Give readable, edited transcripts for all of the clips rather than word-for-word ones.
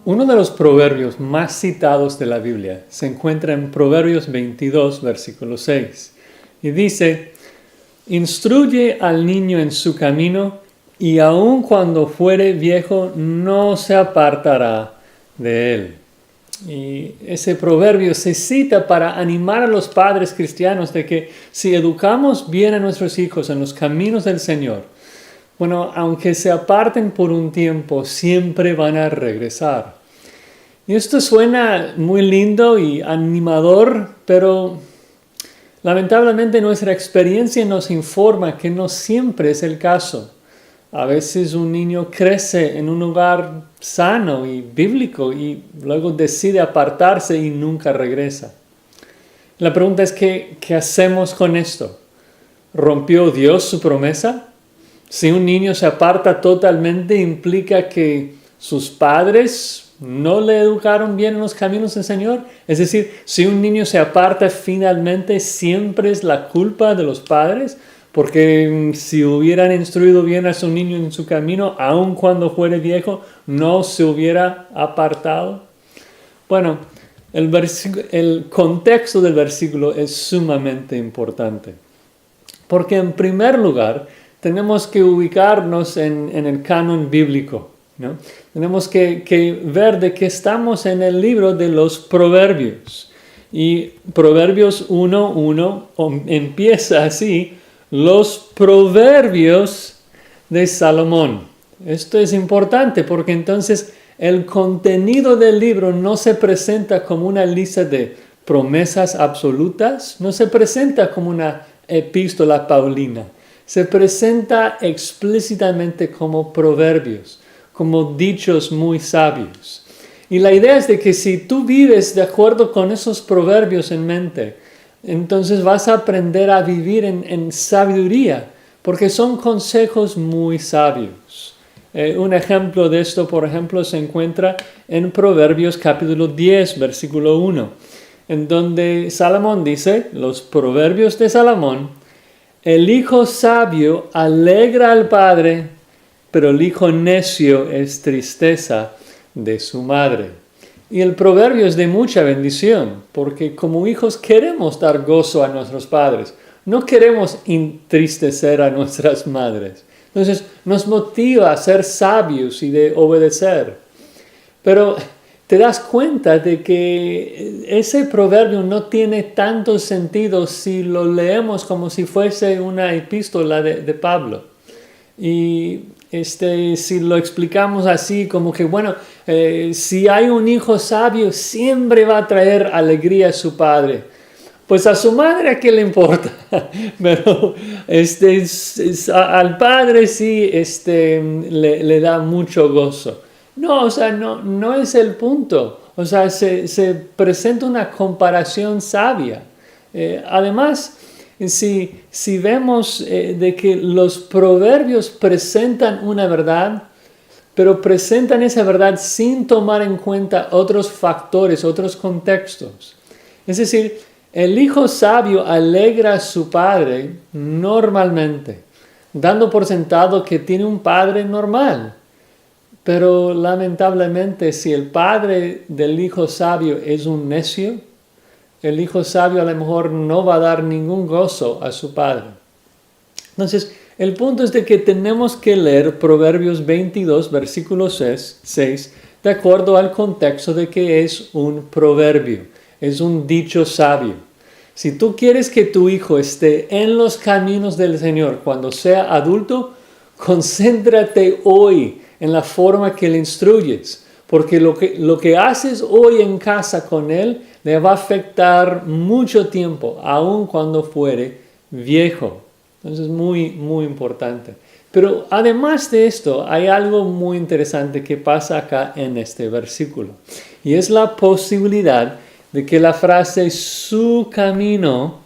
Uno de los proverbios más citados de la Biblia se encuentra en Proverbios 22, versículo 6. Y dice, instruye al niño en su camino, y aun cuando fuere viejo no se apartará de él. Y ese proverbio se cita para animar a los padres cristianos de que si educamos bien a nuestros hijos en los caminos del Señor, bueno, aunque se aparten por un tiempo, siempre van a regresar. Y esto suena muy lindo y animador, pero lamentablemente nuestra experiencia nos informa que no siempre es el caso. A veces un niño crece en un hogar sano y bíblico y luego decide apartarse y nunca regresa. La pregunta es, ¿qué hacemos con esto? ¿Rompió Dios su promesa? Si un niño se aparta totalmente, implica que sus padres no le educaron bien en los caminos del Señor. Es decir, si un niño se aparta finalmente, siempre es la culpa de los padres, porque si hubieran instruido bien a su niño en su camino, aun cuando fuere viejo, no se hubiera apartado. Bueno, el contexto del versículo es sumamente importante, porque en primer lugar tenemos que ubicarnos en el canon bíblico, ¿no? Tenemos que ver de que estamos en el libro de los Proverbios. Y Proverbios 1:1 empieza así, los Proverbios de Salomón. Esto es importante porque entonces el contenido del libro no se presenta como una lista de promesas absolutas, no se presenta como una epístola paulina, se presenta explícitamente como proverbios, como dichos muy sabios. Y la idea es de que si tú vives de acuerdo con esos proverbios en mente, entonces vas a aprender a vivir en sabiduría, porque son consejos muy sabios. Un ejemplo de esto, por ejemplo, se encuentra en Proverbios capítulo 10, versículo 1, en donde Salomón dice, los proverbios de Salomón, el hijo sabio alegra al padre, pero el hijo necio es tristeza de su madre. Y el proverbio es de mucha bendición, porque como hijos queremos dar gozo a nuestros padres, no queremos entristecer a nuestras madres. Entonces nos motiva a ser sabios y de obedecer. Pero te das cuenta de que ese proverbio no tiene tanto sentido si lo leemos como si fuese una epístola de Pablo. Y si lo explicamos así, como que si hay un hijo sabio, siempre va a traer alegría a su padre. Pues a su madre, ¿a qué le importa? Pero al padre sí le da mucho gozo. No, no es el punto. Se presenta una comparación sabia. Además, si vemos de que los proverbios presentan una verdad, pero presentan esa verdad sin tomar en cuenta otros factores, otros contextos. Es decir, el hijo sabio alegra a su padre normalmente, dando por sentado que tiene un padre normal. Pero lamentablemente, si el padre del hijo sabio es un necio, el hijo sabio a lo mejor no va a dar ningún gozo a su padre. Entonces, el punto es de que tenemos que leer Proverbios 22, versículo 6, de acuerdo al contexto de que es un proverbio, es un dicho sabio. Si tú quieres que tu hijo esté en los caminos del Señor cuando sea adulto, concéntrate hoy en la forma que le instruyes, porque lo que haces hoy en casa con él le va a afectar mucho tiempo, aun cuando fuere viejo. Entonces es muy, muy importante. Pero además de esto, hay algo muy interesante que pasa acá en este versículo. Y es la posibilidad de que la frase su camino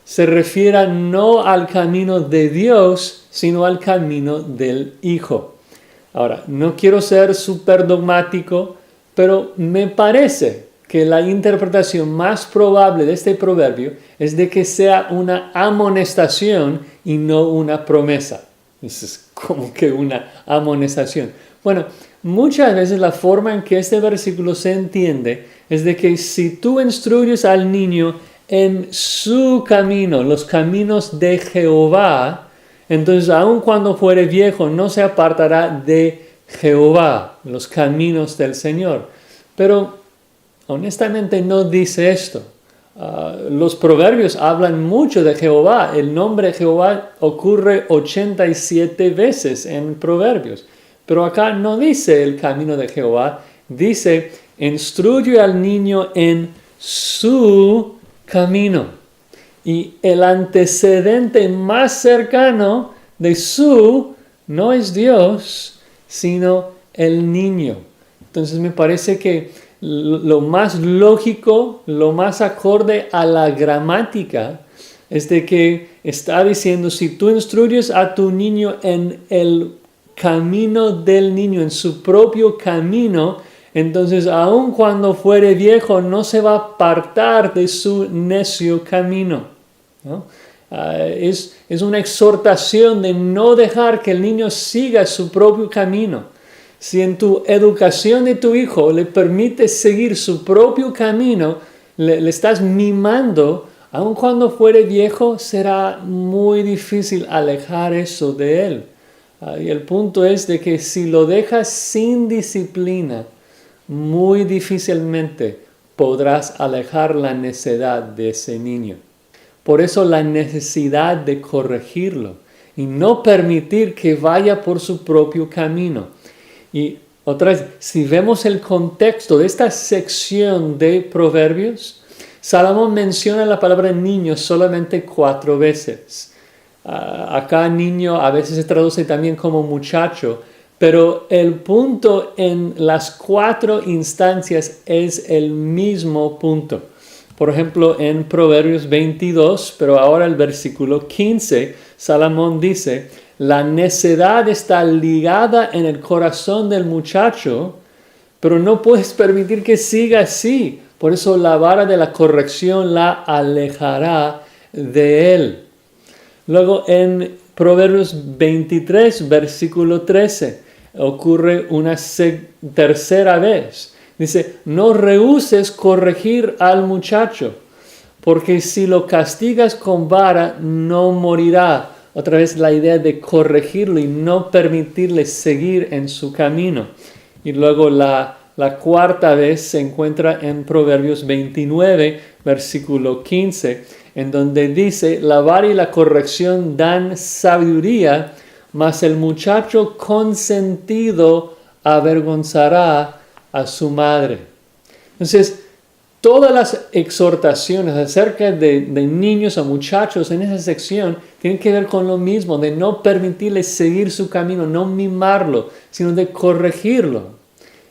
se refiera no al camino de Dios, sino al camino del Hijo. Ahora, no quiero ser súper dogmático, pero me parece que la interpretación más probable de este proverbio es de que sea una amonestación y no una promesa. Es como que una amonestación. Bueno, muchas veces la forma en que este versículo se entiende es de que si tú instruyes al niño en su camino, los caminos de Jehová, entonces aun cuando fuere viejo no se apartará de Jehová, los caminos del Señor. Pero honestamente no dice esto. Los proverbios hablan mucho de Jehová. El nombre Jehová ocurre 87 veces en proverbios. Pero acá no dice el camino de Jehová. Dice, instruye al niño en su camino. Y el antecedente más cercano de su no es Dios, sino el niño. Entonces me parece que lo más lógico, lo más acorde a la gramática es de que está diciendo, si tú instruyes a tu niño en el camino del niño, en su propio camino, entonces aun cuando fuere viejo no se va a apartar de su necio camino, ¿no? Es una exhortación de no dejar que el niño siga su propio camino. Si en tu educación de tu hijo le permites seguir su propio camino, le estás mimando, aun cuando fuere viejo, será muy difícil alejar eso de él. Y el punto es de que si lo dejas sin disciplina, muy difícilmente podrás alejar la necedad de ese niño. Por eso la necesidad de corregirlo y no permitir que vaya por su propio camino. Y otra vez, si vemos el contexto de esta sección de Proverbios, Salomón menciona la palabra niño solamente 4 veces. Acá niño a veces se traduce también como muchacho, pero el punto en las 4 instancias es el mismo punto. Por ejemplo, en Proverbios 22, pero ahora el versículo 15, Salomón dice, la necedad está ligada en el corazón del muchacho, pero no puedes permitir que siga así. Por eso la vara de la corrección la alejará de él. Luego en Proverbios 23, versículo 13, ocurre una tercera vez. Dice, no rehúses corregir al muchacho, porque si lo castigas con vara, no morirá. Otra vez la idea de corregirlo y no permitirle seguir en su camino. Y luego la cuarta vez se encuentra en Proverbios 29, versículo 15, en donde dice, la vara y la corrección dan sabiduría, mas el muchacho consentido avergonzará a su madre. Entonces, todas las exhortaciones acerca de niños o muchachos en esa sección tienen que ver con lo mismo, de no permitirles seguir su camino, no mimarlo, sino de corregirlo.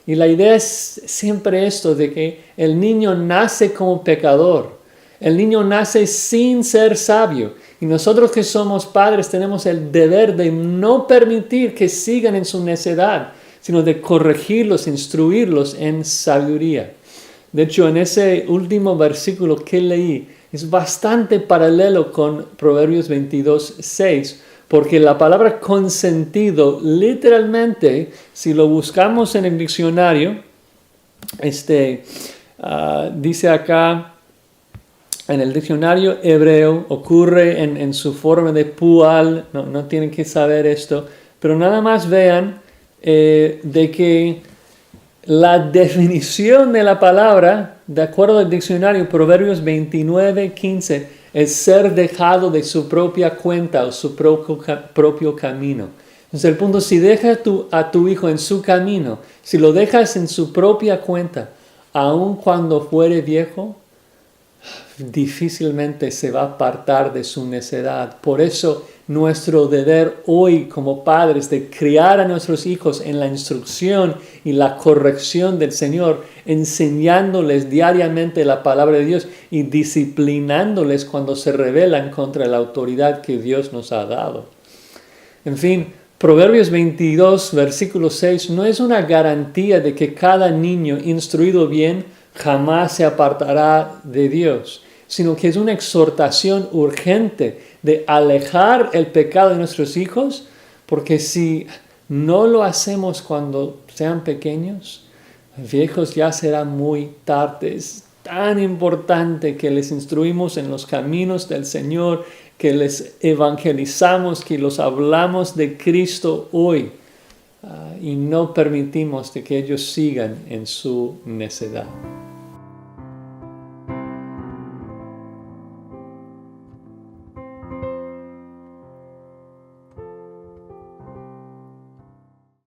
Y la idea es siempre esto, de que el niño nace como pecador, el niño nace sin ser sabio. Y nosotros que somos padres tenemos el deber de no permitir que sigan en su necedad, sino de corregirlos, instruirlos en sabiduría. De hecho, en ese último versículo que leí, es bastante paralelo con Proverbios 22, 6, porque la palabra consentido, literalmente, si lo buscamos en el diccionario, dice acá, en el diccionario hebreo, ocurre en su forma de pual, no tienen que saber esto, pero nada más vean de que la definición de la palabra, de acuerdo al diccionario, Proverbios 29, 15, es ser dejado de su propia cuenta o su propio camino. Entonces el punto, si dejas a tu hijo en su camino, si lo dejas en su propia cuenta, aun cuando fuere viejo, difícilmente se va a apartar de su necedad. Por eso nuestro deber hoy como padres de criar a nuestros hijos en la instrucción y la corrección del Señor, enseñándoles diariamente la palabra de Dios y disciplinándoles cuando se rebelan contra la autoridad que Dios nos ha dado. En fin, Proverbios 22, versículo 6, no es una garantía de que cada niño instruido bien jamás se apartará de Dios, sino que es una exhortación urgente de alejar el pecado de nuestros hijos, porque si no lo hacemos cuando sean pequeños, viejos ya será muy tarde. Es tan importante que les instruimos en los caminos del Señor, que les evangelizamos, que los hablamos de Cristo hoy, y no permitimos de que ellos sigan en su necedad.